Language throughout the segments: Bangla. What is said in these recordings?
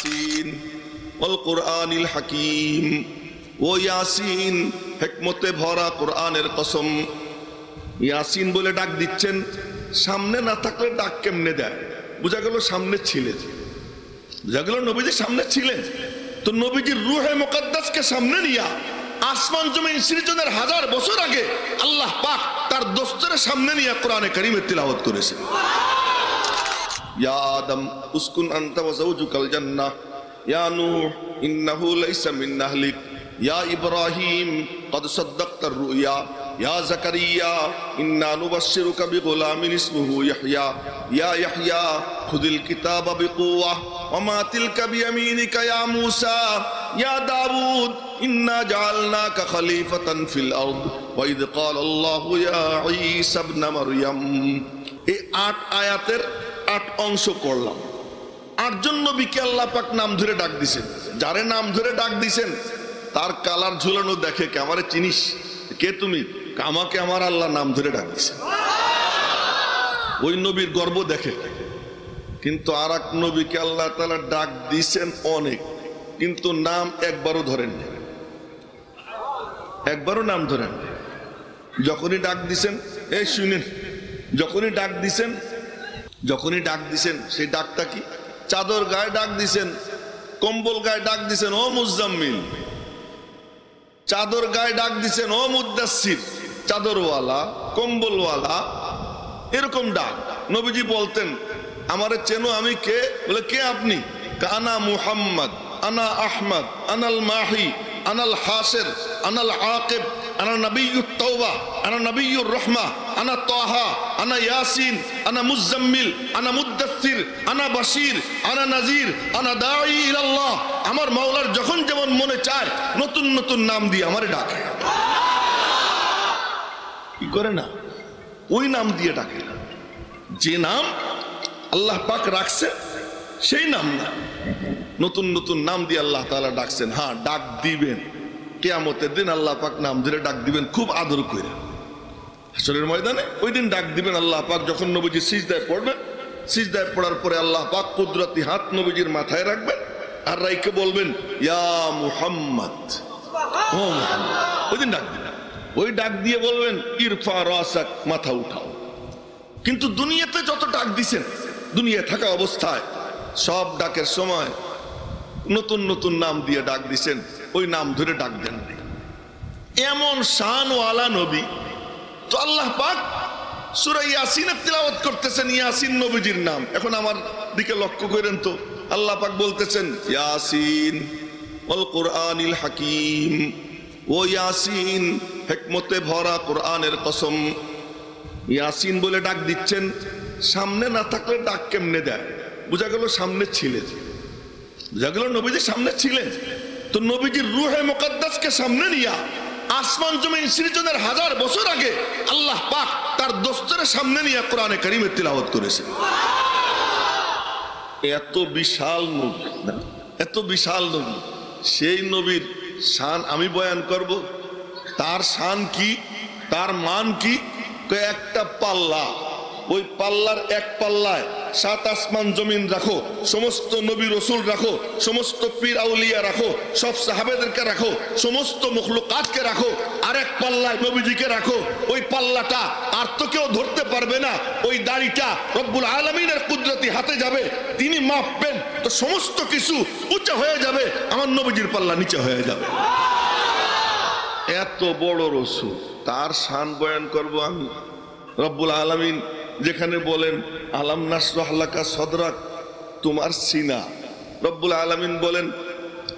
ইয়াসিন ওয়াল কুরআনিল হাকীম। ও ইয়াসিন, হিকমতে ভরা কোরআনের কসম। ইয়াসিন বলে ডাক দিচ্ছেন, সামনে না থাকলে ডাক কেমনে দেয়? বোঝা গেল সামনে ছিলেন, বোঝা গেল নবীজি সামনে ছিলেন। তো নবীজির রূহে মুকদ্দাসকে সামনে নিয়া আসমান জমিন সৃজনের 1000 বছর আগে আল্লাহ পাক তার দোস্তরের সামনে নিয়ে কোরআনে কারীমের তিলাওয়াত করেছেন। ইয়া আদম উসকুন আনতা ওয়া যাওজুকাল জান্নাহ, ইয়া নূহ ইন্নাহু লাইসা মিন আহলিক, ইয়া ইব্রাহিম قد صدقت الرؤيا, ইয়া যাকারিয়া ইন্না নুবাশশিরুকা বিগুলামিন ইসমুহু ইয়াহইয়া, ইয়া ইয়াহইয়া খুযিল কিতাবা বিকুওয়া ওয়া মা তিলকা বিয়ামিনিকা ইয়া মূসা, ইয়া দাউদ ইন্না জাআলনাকা খলিফাতান ফিল আরদ ওয়া ইয ক্বালা আল্লাহু ইয়া ঈসা ইবনে মারইয়াম। এই 8 আয়াতের 8 অংশ করলাম। 8 জন নবীকে আল্লাহ পাক নাম ধরে ডাক দিয়েছেন। যারে নাম ধরে ডাক দিয়েছেন তার কালার ঝুলানো দেখে কে আমারে চিনিস, কে তুমি? আমাকে আমার আল্লাহ নাম ধরে ডাক দিয়েছে। ওই নবীর গর্ব দেখে। কিন্তু আর এক নবীকে আল্লাহ তাআলা ডাক দিয়েছেন অনেক, কিন্তু নাম একবারও ধরেন না, একবারও নাম ধরেন। যখনই ডাক দিছেন, এই শুনেন, যখনই ডাক দিছেন সেই ডাকটা কি? চাদর গায়ে ডাক দিছেন, কম্বল গায়ে ডাক দিছেন ও মুজাম্মিল, চাদর গায়ে ডাক দিছেন ও মুদ্দাসসির, চাদরওয়ালা কম্বলওয়ালা, এরকম ডাক। নবীজি বলতেন, আমারে চেনো, আমি কে? বলে কে আপনি? আনা মুহাম্মদ, আনা আহমদ, আনাল মাহি, আনাল হাসির, আনাল আকিব, আনা নবিয়্যুত তাওবা, আনা নবিয়্যুর রাহমা, আনা তাহা, আনা ইয়াসিন, আনা মুজাম্মিল, আনা মুদ্দাসসির, আনা বাশির, আনা নাজির, আনা দাঈ ইলাল্লাহ। আমার মাওলার যখন যেমন মনে চায় নতুন নতুন নাম দিয়ে আমারে ডাকে। কি করে না? ওই নাম দিয়ে ডাকে না, যে নাম আল্লাহ পাক রাখছে সেই নাম না, নতুন নতুন নাম দিয়ে আল্লাহ তাআলা ডাকছেন। হ্যাঁ, ডাক দিবেন কিয়ামতের দিন, আল্লাহ পাক নাম ধরে ডাক দিবেন খুব আদর করে। হাসরের ময়দানে ওই দিন ডাক দিবেন আল্লাহ পাক, যখন নবীজি সিজদায় পড়বেন, সিজদায় পড়ার পরে আল্লাহ পাক কুদরতি হাত নবীজির মাথায় রাখবেন আর রাইকে বলবেন ইয়া মুহাম্মদ, ও মুহাম্মদ। ওই দিন ডাক দিবেন, ওই ডাক দিয়ে বলবেন ইরফা রাসাক, মাথা উঠাও। কিন্তু দুনিয়াতে যত ডাক দিছেন, দুনিয়ায় থাকা অবস্থায় সব ডাকের সময় নতুন নতুন নাম দিয়ে ডাক দিছেন, ওই নাম ধরে ডাক দেন। এমন শানওয়ালা নবী। তো আল্লাহ পাক সূরা ইয়াসিনের তিলাওয়াত করতেছেন, ইয়াসিন নবীজির নাম। এখন আমার দিকে লক্ষ্য করেন তো, আল্লাহ পাক বলতেছেন ইয়াসিন ওয়াল কুরআনিল হাকীম। ও ইয়াসিন, হিকমতে ভরা কোরআনের কসম। ইয়াসিন বলে ডাক দিচ্ছেন, সামনে না থাকলে ডাক কেমনে দেয়? বোঝা গেল সামনে ছিলেন, বোঝা গেল নবীজি সামনে ছিলেন। তো নবীজির রূহে মুকদ্দাসকে সামনে নিয়া আসমান জমিন সৃজনের 1000 বছর আগে আল্লাহ পাক তার দোস্তরের সামনে নিয়ে কোরআনে কারীমের তিলাওয়াত করেছেন। এত বিশাল নবী, এত বিশাল নবী, সেই নবীর শান আমি বয়ান করব। তার শান কি, তার মান কি? একটা পাল্লা, ওই পাল্লার এক পাল্লায় 7 আসমান জমিন রাখো, সমস্ত নবী রসুল রাখো, সমস্ত পীর আউলিয়া রাখো, সব সাহাবেদেরকে রাখো, সমস্ত মখলুকাতকে রাখো, আর এক পাল্লায় নবীজিকে রাখো। ওই পাল্লাটা আর তো কেউ ধরতে পারবে না। ওই দাড়িটা রব্বুল আলামিনের কুদরতি হাতে যাবে, তিনি মাপবেন, তো সমস্ত কিছু উঁচা হয়ে যাবে, আমার নবীজির পাল্লা নিচে হয়ে যাবে। এত বড় রসুল, তার শান বয়ান করব আমি। রব্বুল আলামিন যেখানে বলেন আলাম নাশরাহ লাকা সদরাক, তোমার সিনা। রব্বুল আলামিন বলেন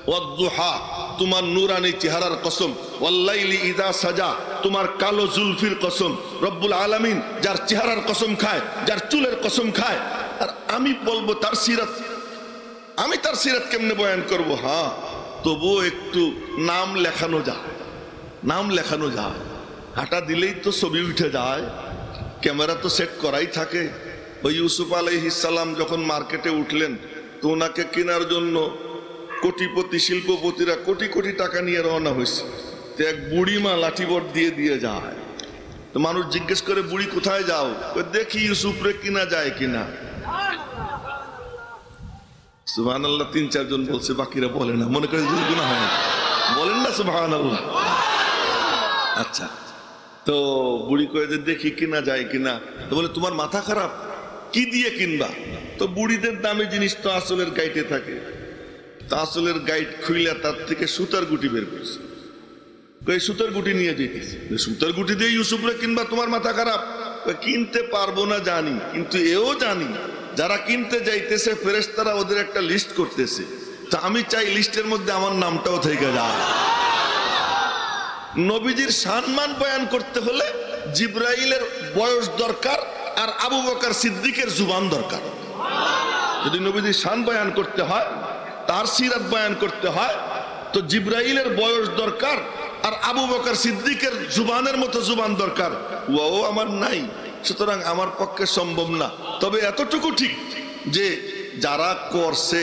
ওয়াদ-দুহা, তোমার নূরানি চেহারার কসম। ওয়াল-লাইলি ইযা সাজা, তোমার কালো জুলফির কসম। রব্বুল আলামিন যার চেহারার কসম খায়, যার চুলের কসম খায়, আর আমি বলবো তার সিরাত। আমি তার সিরাত কেমনে বয়ান করব? হ্যাঁ, তবুও একটু নাম লেখানো যায়, নাম লেখানো যায়। হাঁটা দিলেই তো ছবি উঠে যায়, ক্যামেরা তো সেট করাই থাকে। ওই ইউসুফ আলাইহিস সালাম যখন মার্কেটে উঠলেন, তো ওনাকে কেনার জন্য কোটিপতি শিল্পপতিরা কোটি কোটি টাকা নিয়ে রওনা হয়েছে। তো এক বুড়িমা লাঠিবট দিয়ে দিয়ে যায়। তো মানুষ জিজ্ঞেস করে, বুড়ি কোথায় যাও? দেখি ইউসুফরে কিনা যায় কিনা। সুবহানাল্লাহ 3-4 জন বলছে, বাকিরা বলে না, মনে করে যদি গুনাহ হয় না। বলেন না সুবহানাল্লাহ? আচ্ছা, তো বুড়ি কয়ে যে দেখি কিনা যায় কিনা। তো বলে তোমার মাথা খারাপ, কি দিয়ে কিনবা? তো বুড়িদের দামি জিনিস তো আসলের গাইটে থাকে। তা আসলের গাইড খুইলা তার থেকে সুতার গুটি বের করছে। কই সুতার গুটি নিয়ে যেতেছে। সুতার গুটি দিয়ে ইউসুফরে কিনবা, তোমার মাথা খারাপ? কিনতে পারবো না জানি, কিন্তু এও জানি যারা কিনতে যাইতেছে ফেরেশতারা ওদের একটা লিস্ট করতেছে। তা আমি চাই লিস্টের মধ্যে আমার নামটাও থেকে যায়। নবীজির সম্মান বয়ান করতে হলে জিবরাইলের বয়স দরকার আর আবু বকর সিদ্দিকের জুবান দরকার। যদি নবীজির শান বয়ান করতে হয়, তার সিরাত বয়ান করতে হয়, তো জিবরাইলের বয়স দরকার আর আবু বকর সিদ্দিকের জুবানের মতো জুবান দরকার। ও আমার নাই, সুতরাং আমার পক্ষে সম্ভব না। তবে এতটুকু ঠিক যে যারা করছে,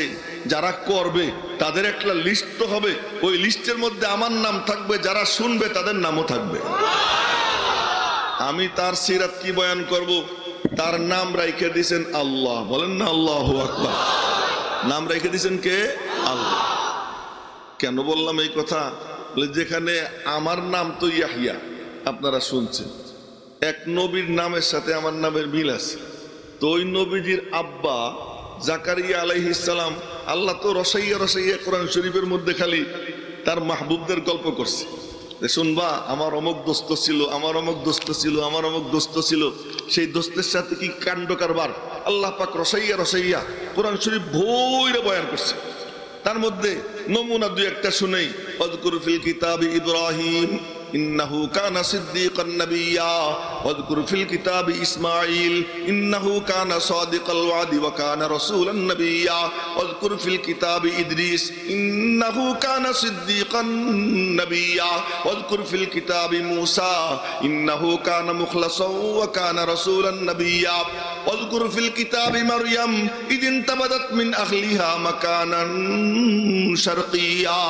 যারা করবে, তাদের একটা লিস্ট তো হবে। ওই লিস্টের মধ্যে আমার নাম থাকবে, যারা শুনবে তাদের নামও থাকবে। আমি তার সিরাত কি বয়ান করব? তার নাম রাইখে দিয়েছেন আল্লাহ। বলেন না আল্লাহু আকবার। নাম রাইখে দিয়েছেন কে? আল্লাহ। কেন বললাম এই কথা? যেখানে আমার নাম তো ইয়াহিয়া, আপনারা শুনছেন, এক নবীর নামের সাথে আমার নামের মিল আছে। তো ওই নবীজির আব্বা জাকারিয়া আলাইহিস সালাম, আল্লাহ তো রসাইয়া রসাইয়া কোরআন শরীফের মধ্যে খালি তার মাহবুবদের গল্প করছে। শুনবা, আমার অমুক দোস্ত ছিল, আমার অমুক দোস্ত ছিল, আমার অমুক দোস্ত ছিল। সেই দোস্তের সাথে কি কাণ্ড কারবার আল্লাহ পাক রসাইয়া রসাইয়া কোরআন শরীফ ভৈরে বয়ান করছে। তার মধ্যে নমুনা দুই একটা শুনেই। ওয়াযকুর ফিল কিতাবি ইব্রাহিম ইন্নাহু কানা সিদ্দীকান নাবিয়্যা ওয়াযকুর ফিল কিতাবি ইসমাঈল ইন্নাহু কানা সাদিকাল ওয়াদি ওয়া কানা রাসূলান নাবিয়্যা ওয়াযকুর ফিল কিতাবি ইদ্রিস ইন্নাহু কানা সিদ্দীকান নাবিয়্যা ওয়াযকুর ফিল কিতাবি মূসা ইন্নাহু কানা মুখলাসান ওয়া কানা রাসূলান নাবিয়্যা ওয়াযকুর ফিল কিতাবি মারইয়াম ইয ইনতাবাদাত মিন আহলিহা মাকানান শারকিয়্যা।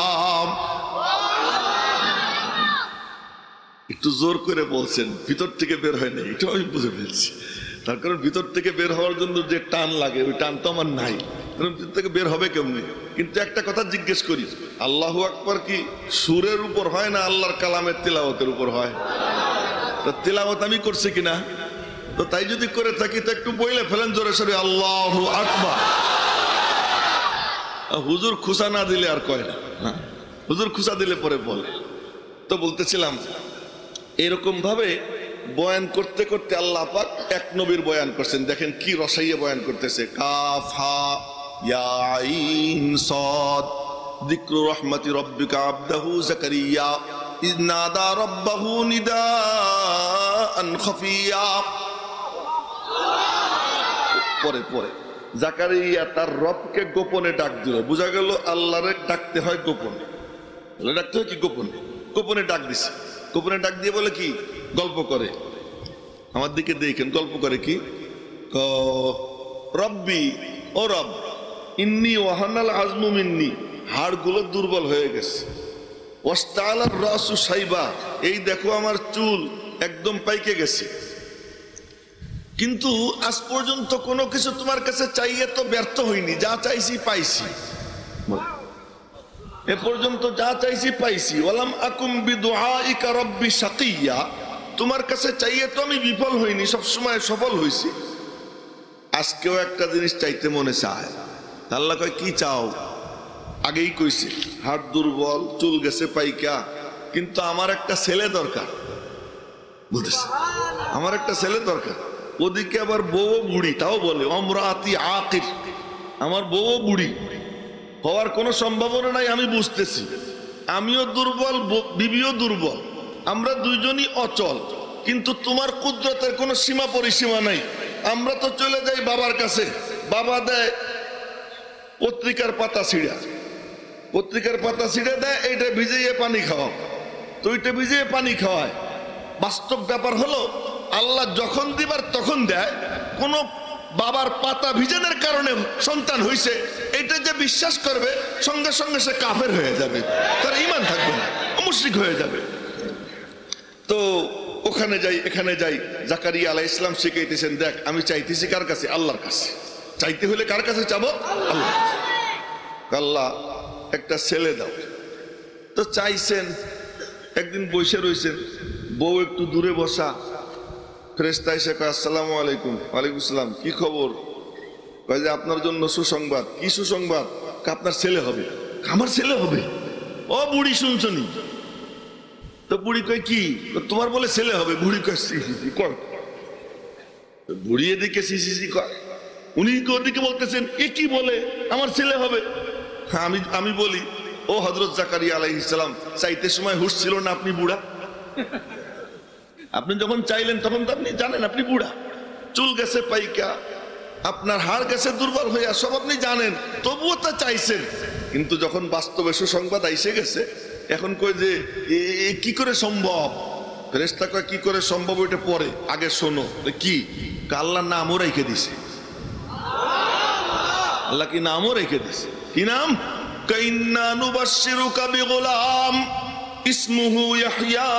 একটু জোর করে বলছেন, ভিতর থেকে বের হয় না, এটা আমি বুঝে ফেলছি। তার কারণ ভিতর থেকে বের হওয়ার জন্য যে টান লাগে, ওই টান তো আমার নাই। ভিতর থেকে বের হবে কেমনি? কিন্তু একটা কথা জিজ্ঞেস করি, আল্লাহু আকবার কি সুরের উপর হয় না আল্লাহর কালামের তিলাওয়াতের উপর হয়? তো তিলাওয়াত আমি করছি কিনা? তো তাই যদি করে থাকি তো একটু বইলে ফেলেন জোরে সোরে আল্লাহু আকবার। হুজুর খুশা না দিলে আর কয় না, হুজুর খুশা দিলে পরে বলে। তো বলতেছিলাম, এরকম ভাবে বয়ান করতে করতে আল্লাহ পাক এক নবীর বয়ান করছেন। দেখেন কি রসাইয়ে বয়ান করতেছে। কাফ হা ইয়া আইন সাদ যিকরু রাহমাতি রাব্বিকা আবদাহু যাকারিয়া ইয নাদা রাব্বাহু নিদাআন খাফিয়া। পরে পরে জাকারিয়া তার রবকে গোপনে ডাক দিল। বোঝা গেল আল্লাহরে ডাকতে হয় গোপনে। ডাকতে হয় কি? গোপনে। গোপনে ডাক দিছে। গোপনে ডাক দিয়ে বলে কি? গল্প করে। আমার দিকে দেখেন, গল্প করে কি? রব্বি, ও রব, ইন্নি ওয়াহানাল আজমু মিন্নি, হাড়গুলো দুর্বল হয়ে গেছে। ওয়াস্তাআলার রাসু শাইবা, এই দেখো আমার চুল একদম পাইকে গেছে। কিন্তু আজ পর্যন্ত কোনো কিছু তোমার কাছে চাইয়ে তো ব্যর্থ হইনি, যা চাইছি পাইছি। এ পর্যন্ত যা চাইছি পাইছি। ওয়ালাম আকুম বিদুআইকা রাব্বি শাকিয়্যা, তোমার কাছে চাইয়ে তো আমি বিফল হইনি, সবসময় সফল হইছি। আজকেও একটা জিনিস চাইতে মনে চায়। আল্লাহ কয় কি চাও? আগেই কইছে হাত দুর্বল, চুল গেছে পাইকা, কিন্তু আমার একটা ছেলে দরকার। বুঝেছে? আমার একটা ছেলে দরকার। ওদিকে আবার বউ বুড়ি, তাও বলে অমরাতি আকির, আমার বউ বুড়ি হওয়ার কোনো সম্ভাবনা নাই। আমি বুঝতেছি আমিও দুর্বল, বিবিও দুর্বল, আমরা দুইজনই অচল, কিন্তু তোমার কুদরতের কোনো সীমা পরিসীমা নাই। আমরা তো চলে যাই বাবার কাছে, বাবা দেয় পত্রিকার পাতা ছিঁড়া, পত্রিকার পাতা ছিঁড়ে দেয়, এইটা ভিজিয়ে পানি খাওয়া, তো ওইটা ভিজিয়ে পানি খাওয়ায়। বাস্তব ব্যাপার হলো আল্লাহ যখন দিবার তখন দেয়। কোনো বাবার পাতা ভিজানোর কারণে সন্তান হইছে, এটা যে বিশ্বাস করবে সঙ্গে সঙ্গে সে কাফের হয়ে যাবে, তার ঈমান থাকবে না, মুশরিক হয়ে যাবে। তো ওখানে যাই এখানে যাই, জাকারিয়া আলাইহিস সালাম শিখাইতেছেন, দেখ আমি চাইতেছি কার কাছে? আল্লাহর কাছে। চাইতে হলে কার কাছে চাবো? আল্লাহর কাছে। আল্লাহ একটা ছেলে দাও। তো চাইছেন, একদিন বসে রয়েছেন, বউ একটু দূরে বসা, ফেরেশতা এসে কয় আসসালামু আলাইকুম। ওয়ালাইকুম আসসালাম। কি খবর? কয় যে আপনার জন্য সুসংবাদ। কি সুসংবাদ? আপনার ছেলে হবে। আমার ছেলে হবে? ও বুড়ি শুনছনি? তো বুড়ি কয় কি? তোমার বলে ছেলে হবে। বুড়ি কয় সি সি সি কয়। বুড়ি এদিকে সি সি সি কয়, উনি ওদিকে বলতেছেন এ কি বলে আমার ছেলে হবে। আমি বলি, ও হযরত জাকারিয়া আলাইহিস সালাম, চাইতে সময় হুঁশ ছিল না? আপনি বুড়া। আপনি যখন চাইলেন তখন তো আপনি জানেন আপনি বুড়া, চুল গেছে পাইকা, আপনার হাড় গেছে দুর্বল হইয়া, সব আপনি জানেন, তবুও তা চাইছেন। কিন্তু যখন বাস্তবে সুসংবাদ আইসে গেছে, এখন কই যে কি করে সম্ভব? ফেরেশতা কয় কি করে সম্ভব ওইটা পরে, আগে শোনো। কি? আল্লাহর নামও রেখে দিছে। আল্লাহ কি নামও রেখে দিছে? কি নাম? কাইন্না নুবাশশিরুকা বিগুলাম ইসমুহু ইয়াহইয়া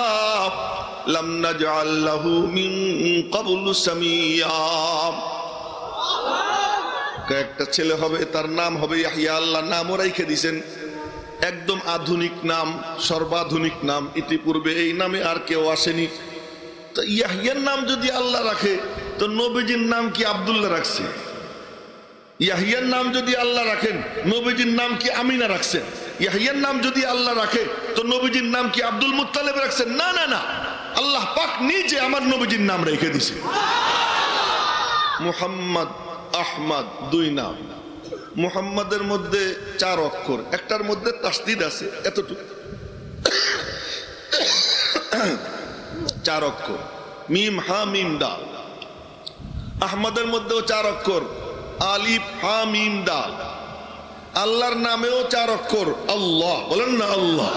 লাম নাজআল লাহু মিন ক্বাবলু সামিয়া। একটা ছেলে হবে, তার নাম হবে ইয়াহইয়া। আল্লাহ নামও রেখে দিয়েছেন, একদম আধুনিক নাম, সর্বাধুনিক নাম। ইতিপূর্বে এই নামে আর কেউ আসেনি। তো ইয়াহইয়ার নাম যদি আল্লাহ রাখে, তো নবীজির নাম কি আব্দুল্লাহ রাখছে? ইয়াহইয়ার নাম যদি আল্লাহ রাখেন, নবীজির নাম কি আমিনা রাখছেন? ইয়াহইয়ার নাম যদি আল্লাহ রাখে, তো নবীজির নাম কি আব্দুল মুত্তালিব রাখছেন? না না না, আল্লাহ পাক নিজে আমার নবীজির নাম রেখে দিয়েছে। মুহাম্মদ, আহমদ, দুই নাম। মুহাম্মাদের মধ্যে 4 অক্ষর, একটার মধ্যে তাসদিদ আছে এতটুকু, 4 অক্ষর, মিম হা মিম দাল। আহমদের মধ্যেও 4 অক্ষর, আলিফ হা মিম দাল। আল্লাহর নামেও 4 অক্ষর, আল্লাহ। বলেন না আল্লাহ।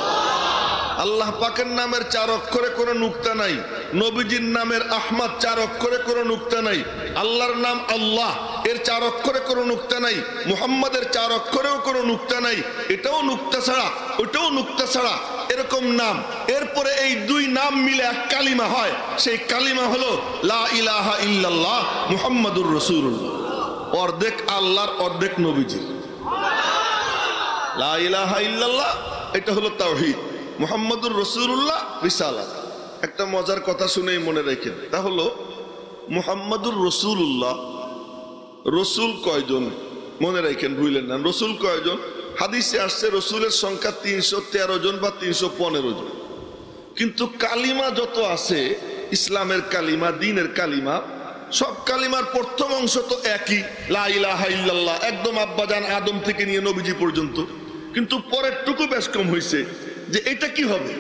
আল্লাহ পাকের নামের 4 অক্ষরে কোনো নুক্তা নাই। নবীজির নামের আহমদ 4 অক্ষরে কোনো নুক্তা নাই। আল্লাহর নাম আল্লাহ, এর 4 অক্ষরে কোনো নুক্তা নাই। মুহাম্মাদের 4 অক্ষরেও কোনো নুক্তা নাই। এটাও নুক্তা ছাড়া, ওটাও নুক্তা ছাড়া, এরকম নাম। এরপরে এই 2 নাম মিলে এক কালিমা হয়, সেই কালিমা হলো লা ইলাহা ইল্লাল্লাহ মুহাম্মাদুর রাসূলুল্লাহ। অর্ধেক আল্লাহর, অর্ধেক নবীজির। লা ইলাহা ইল্লাল্লাহ এটা হলো তাওহীদ, মুহাম্মাদুর রাসূলুল্লাহ রিসালাত। একটা মজার কথা শুনেই মনে রাখেন, তা হলো মুহাম্মাদুর রাসূলুল্লাহ, রসুল কয়জন মনে রাখেন, ভুলেন না। রসুল কয়জন? হাদিসে আসছে রসুলের সংখ্যা 313 জন বা 315 জন। কিন্তু কালিমা যত আছে, ইসলামের কালিমা, দ্বীনের কালিমা, সব কালিমার প্রথম অংশ তো একই, লা ইলাহা ইল্লাল্লাহ, একদম আব্বাজান আদম থেকে নিয়ে নবীজি পর্যন্ত। কিন্তু পরের টুকু বেশ কম হয়েছে যে এটা কি হবে।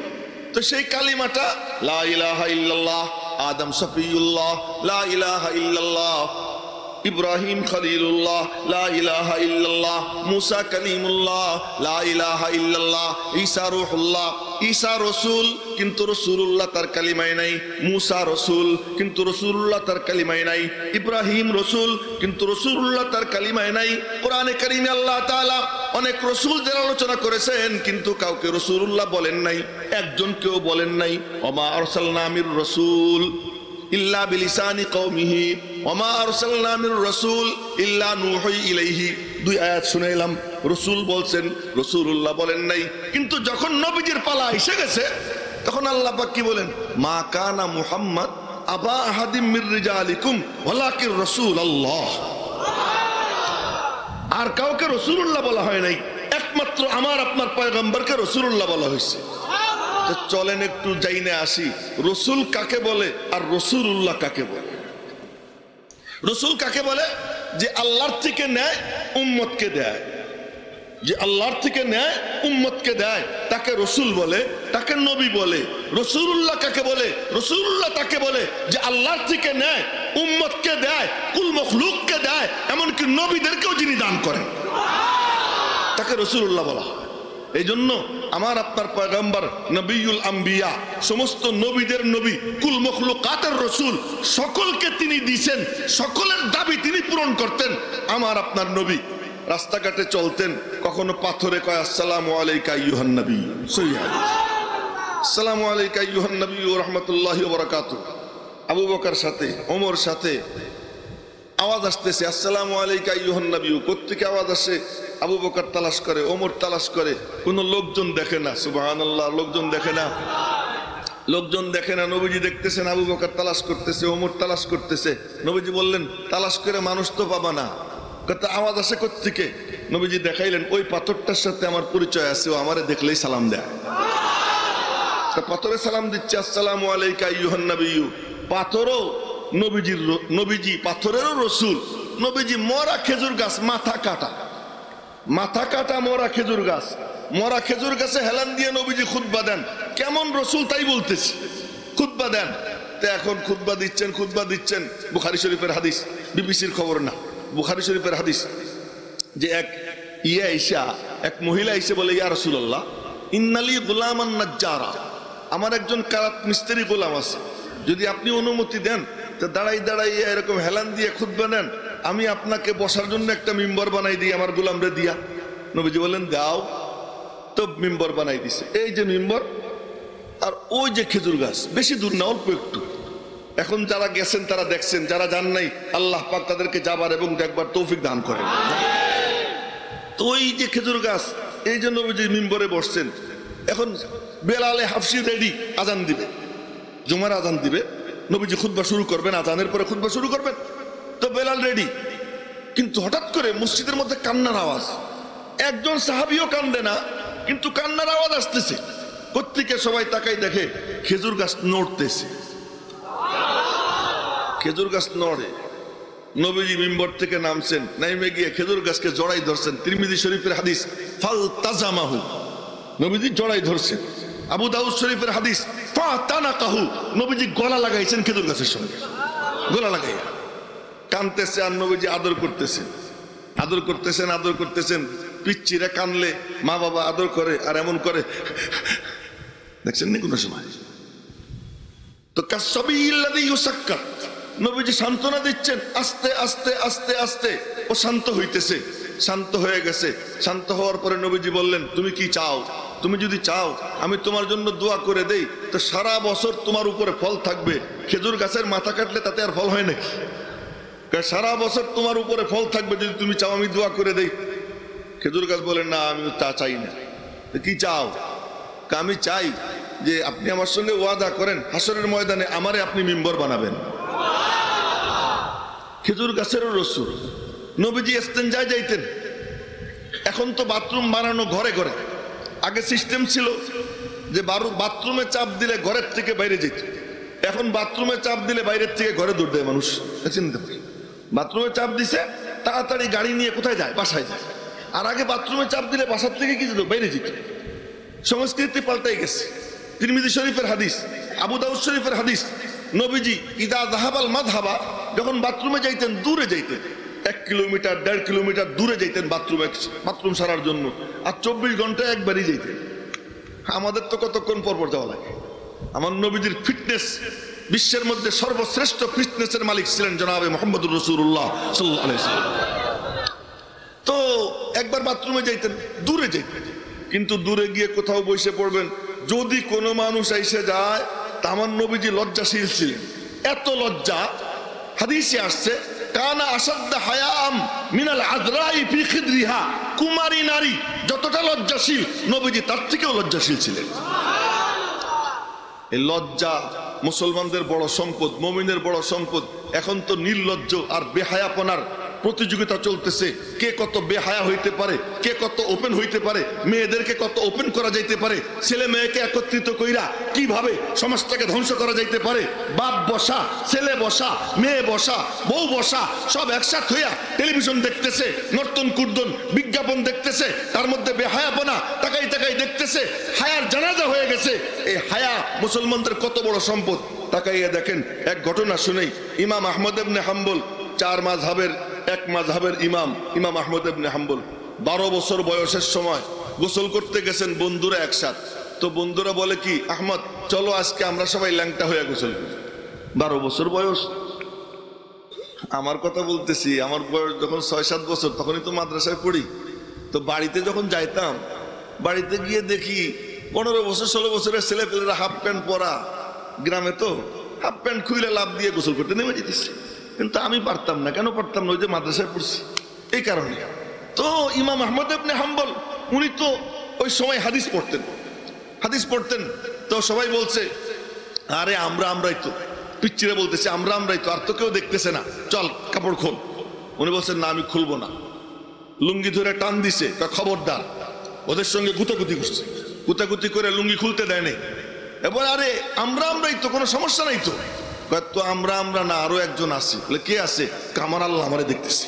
তো সেই কালিমাটা লা ইলাহা ইল্লাল্লাহ, আদম সফিউল্লাহ, লা ইলাহা ইল্লাল্লাহ ইব্রাহিম খলিলুল্লাহ, লা ইলাহা ইল্লাল্লাহ মুসা কালিমুল্লাহ, লা ইলাহা ইল্লাল্লাহ ঈসা রূহুল্লাহ। ঈসা রসুল কিন্তু রসুলুল্লাহ তার কালিমায় নাই। মুসা রসুল কিন্তু রসুলুল্লাহ তার কালিমায় নাই। ইব্রাহিম রসুল কিন্তু রসুলুল্লাহ তার কালিমায় নাই। কোরআনে কারিমে আল্লাহ তাআলা অনেক রসুলদের আলোচনা করেছেন, কিন্তু কাউকে রসুলুল্লাহ বলেন নাই, একজন কেউ বলেন নাই। ওমা আরসালনা মির রাসূল ইল্লা বিলিসানি কওমিহি ওমা আরসালনা মির রাসূল ইল্লা নূহি ইলাইহি। 2 আয়াত শুনাইলাম, রসুল বলছেন, রসুলুল্লাহ বলেন নাই। কিন্তু যখন নবীজির পালা এসে গেছে, তখন আল্লাহ পাক কি বলেন? মা কানা মুহাম্মদ আবা আহাদিম মির রিজালিকুম ওয়ালাকিন রাসূলুল্লাহ। আর কাউকে রসুলুল্লাহ বলা হয় নাই, একমাত্র আমার আপনার পয়গম্বরকে রসুলুল্লাহ বলা হয়েছে। চলেন একটু জাইনে আসি, রসুল কাকে বলে আর রসুলুল্লাহ কাকে বলে। রসুল কাকে বলে? যে আল্লাহর থেকে নেয়, উম্মতকে দেয়। যে আল্লাহর থেকে নেয়, উম্মতকে দেয়, তাকে রসুল বলে, তাকে নবী বলে। রসুলুল্লাহ কাকে বলে? রসুলুল্লাহ তাকে বলে যে আল্লাহর থেকে নেয়, উম্মতকে দেয়, কুল মখলুককে দেয়, এমনকি নবীদেরকেও যিনি দান করেন, তাকে রসুলুল্লাহ বলা হয়। এই জন্য আমার আপনার পয়গম্বর নবিউল আম্বিয়া, সমস্ত নবীদের নবী, কুল মখলুকাতের রসুল, সকলকে তিনি দিয়েছেন, সকলের দাবি তিনি পূরণ করতেন। আমার আপনার নবী রাস্তাঘাটে চলতেন, কখনো পাথরে কয় আসসালামু আলাইকা আইয়ুহান নবী, আসসালামু আলাইকা আইয়ুহান নবী ওয়া রাহমাতুল্লাহি ওয়া বারাকাতুহু। আবু বকর সাথে, ওমর সাথে আওয়াজ আসতেছে আসসালামু আলাইকা আইয়ুহান নবী। কোত্থেকে আওয়াজ আসে? আবু বকর তালাশ করে, ওমর তালাশ করে, কোনো লোকজন দেখে না। সুবহানাল্লাহ, লোকজন দেখে না, লোকজন দেখে না। নবীজি দেখতেছেন আবু বকর তালাশ করতেছে, ওমর তালাশ করতেছে। নবীজি বললেন, তালাশ করে মানুষ তো পাবা না, কত আওয়াজ আসে কোত্থেকে? নবীজি দেখাইলেন, ওই পাথরটার সাথে আমার পরিচয় আছে, ও আমারে দেখলেই সালাম দেয়। পাথরে সালাম দিচ্ছে, আসসালামু আলাইকা আইয়ুহান নাবিয়্যু। পাথরও নবীজির, নবীজি পাথরেরও রসুল। নবীজি মরা খেজুর গাছ, মাথা কাটা, মাথা কাটা মরা খেজুর গাছ, মরা খেজুর গাছে হেলান দিয়ে নবীজি খুতবা দেন। কেমন রসুল তাই বলতেছি, খুতবা দেন। তো এখন খুতবা দিচ্ছেন, খুতবা দিচ্ছেন। বুখারী শরীফের হাদিস, বিবিসির খবর না, বুখারী শরীফের হাদিস, যে এক এক মহিলা এসে বলে, ইয়া রাসূলুল্লাহ, ইন্নালি গুলামান নাজ্জারা, আমার একজন কারাত মিস্ত্রি গোলাম আছে, যদি আপনি অনুমতি দেন তো দাঁড়াই দাঁড়াই এরকম হেলান দিয়ে খুতবা নেন, আমি আপনাকে বসার জন্য একটা মিম্বর বানাই দিই আমার গোলামরে দিয়া। নবীজি বললেন, দাও। তো মিম্বর বানাই দিছে, এই যে মিম্বর, আর ওই যে খেজুর গাছ, বেশি দূর না, অল্প একটু। এখন যারা গেছেন তারা দেখছেন, যারা যান নাই আল্লাহ পাক তাদেরকে যাবার এবং দেখবার তৌফিক দান করেন। তো ওই যে খেজুর গাছ, এই যে নবীজি মিম্বরে বসছেন। এখন বেলালে হাফসি রেডি, আজান দিবে, জুমার আজান দিবে, নবীজি খুতবা শুরু করবেন, আজানের পরে খুতবা শুরু করবেন। তো বেলাল রেডি, কিন্তু হঠাৎ করে মসজিদের মধ্যে কান্নার আওয়াজ। একজন সাহাবীও কান্দে না, কিন্তু কান্নার আওয়াজ আসতেছে। কোত্থেকে? সবাই তাকাই দেখে খেজুর গাছ নড়তেছে, খেজুর গাছ নড়ে। নবীজি মিম্বর থেকে নামছেন, নাইমে গিয়ে খেজুর গাছকে জড়াই ধরছেন। তিরমিজি শরীফের হাদিস, ফাল তাজামাহু, নবীজি জড়াই ধরছেন। আবু দাউদ শরীফের হাদিস, ফা তানাকাহু, নবীজি গলা লাগাইছেন খেজুর গাছের সঙ্গে, গলা লাগাইয়া কানতেছে। আর নবীজি আদর করতেছেন, আদর করতেছেন, আদর করতেছেন। পিচ্চিরা কানলে মা বাবা আদর করে, আর এমন করে, দেখছেন নি কোনো সময়? তো কাসসাবিল্লাযী ইউসাক্কাত, নবীজি সান্ত্বনা দিচ্ছেন, আস্তে আস্তে আস্তে আস্তে ও শান্ত হইতেছে। শান্ত হয়ে গেছে। শান্ত হওয়ার পরে নবীজি বললেন, তুমি কি চাও? তুমি যদি চাও আমি তোমার জন্য দোয়া করে দেই, তো সারা বছর তোমার উপরে ফল থাকবে। খেজুর গাছের মাথা কাটলে তাতে আর ফল হয় নাকি? সারা বছর তোমার উপরে ফল থাকবে, যদি তুমি চাও আমি দোয়া করে দেই। খেজুর গাছ বলেন, না, আমি তা চাই না। কি চাও? আমি চাই যে আপনি আমার সঙ্গে ওয়াদা করেন, হাসরের ময়দানে আমারে আপনি মিম্বর বানাবেন। খেজুর গাছেরও রসুল। নবীজি ইস্তেঞ্জায় যাইতেন। এখন তো বাথরুম বানানো ঘরে ঘরে, আগে সিস্টেম ছিল যে বাথরুমে চাপ দিলে ঘরের থেকে বাইরে যেত। এখন বাথরুমে চাপ দিলে বাইরের থেকে ঘরে দৌড় দেয় মানুষ। চিনতে পারি, বাথরুমে চাপ দিছে, তাড়াতাড়ি গাড়ি নিয়ে কোথায় যায়? বাসায় যায়। আর আগে বাথরুমে চাপ দিলে বাসার থেকে কি যেত? বাইরে যেত। সংস্কৃতি পাল্টাই গেছে। তিরমিজি শরীফের হাদিস, আবু দাউদ শরীফের হাদিস, নবীজি ইদা যাহাবাল মাযহাবা, যখন বাথরুমে যাইতেন দূরে যাইতেন, 1 কিলোমিটার 1.5 কিলোমিটার দূরে যাইতেন বাথরুম সারার জন্য, আর 24 ঘন্টায় একবারই যাইতেন। আমাদের তো কতক্ষণ পর পর যাওয়া লাগে। আমার নবীজির ফিটনেস, বিশ্বের মধ্যে সর্বশ্রেষ্ঠ ফিটনেসের মালিক ছিলেন জনাবে মুহাম্মদুর রাসূলুল্লাহ সাল্লাল্লাহু আলাইহি ওয়াসাল্লাম। তো একবার বাথরুমে যাইতেন, দূরে যাইতেন, কিন্তু দূরে গিয়ে কোথাও বসে পড়বেন। যদি কোনো মানুষ এসে যায়, তা আমার নবীজি লজ্জাশীল ছিলেন। এত লজ্জা, হাদিসে আসছে, কানা আসাদ্দা হায়াম মিনাল আযরাই ফি খিদরিহা, কুমারী নারী যতটা লজ্জাশীল, নবীজি তার থেকেও লজ্জাশীল ছিলেন। এই লজ্জা মুসলমানদের বড় সম্পদ, মুমিনের বড় সম্পদ। এখন তো নির্লজ্জ আর বেহায়াপনার প্রতিযোগিতা চলতেছে, কে কত বেহায়া হইতে পারে, কে কত ওপেন হইতে পারে, মেয়েদেরকে কত ওপেন করা যাইতে পারে, ছেলে মেয়েকে একত্রিত কইরা কিভাবে সমাজটাকে ধ্বংস করা যাইতে পারে। বাপ বসা, ছেলে বসা, মেয়ে বসা, বউ বসা, সব একসাথ হইয়া টেলিভিশন দেখতেছে, নর্তন কুর্দন বিজ্ঞাপন দেখতেছে, তার মধ্যে বেহায়াপনা তাকাই তাকাই দেখতেছে। হায়ার জানাজা হয়ে গেছে। এই হায়া মুসলমানদের কত বড় সম্পদ। তাকাইয়া দেখেন, এক ঘটনা শুনেই। ইমাম আহমদ ইবনে হাম্বল, 4 মাযহাবের এক মাযহাবের ইমাম, ইমাম আহমদ ইবনে হাম্বল 12 বছর বয়সের সময় গোসল করতে গেছেন বন্ধুরা একসাথ। তো বন্ধুরা বলে কি, আহমদ চলো আজকে আমরা সবাই ল্যাংটা হয়ে গোসল করি। 12 বছর বয়স। আমার কথা বলতেছি, আমার বয়স যখন 6-7 বছর, তখনই তো মাদ্রাসায় পড়ি। তো বাড়িতে যখন যাইতাম, বাড়িতে গিয়ে দেখি 15 বছর 16 বছরের ছেলেপেলেরা হাফ প্যান্ট পরা, গ্রামে তো হাফ প্যান্ট খুইলে লাভ দিয়ে গোসল করতে নেমে যেতেছে। কিন্তু আমি পারতাম না। কেন পারতাম না? ওই যে মাদ্রাসায় পড়ছি, এই কারণে। তো ইমাম আহমদ ইবনে হাম্বল উনি তো ওই সময় হাদিস পড়তেন। তো সবাই বলছে আরে আমরাই তো, পিচ্চিরে বলতেছে আমরাই তো, আর তো কেউ দেখতেছে না, চল কাপড় খোল। উনি বলছেন না, আমি খুলবো না। লুঙ্গি ধরে টান দিছে, খবরদার। ওদের সঙ্গে গুতাগুতি করছে, গুতাগুতি করে লুঙ্গি খুলতে দেয়নি। এবার আরে আমরাই তো, কোনো সমস্যা নাই তো। তো আমরা না, আরো একজন আছে। বলে কে আছে? আমার আল্লাহ আমারে দেখতেছে।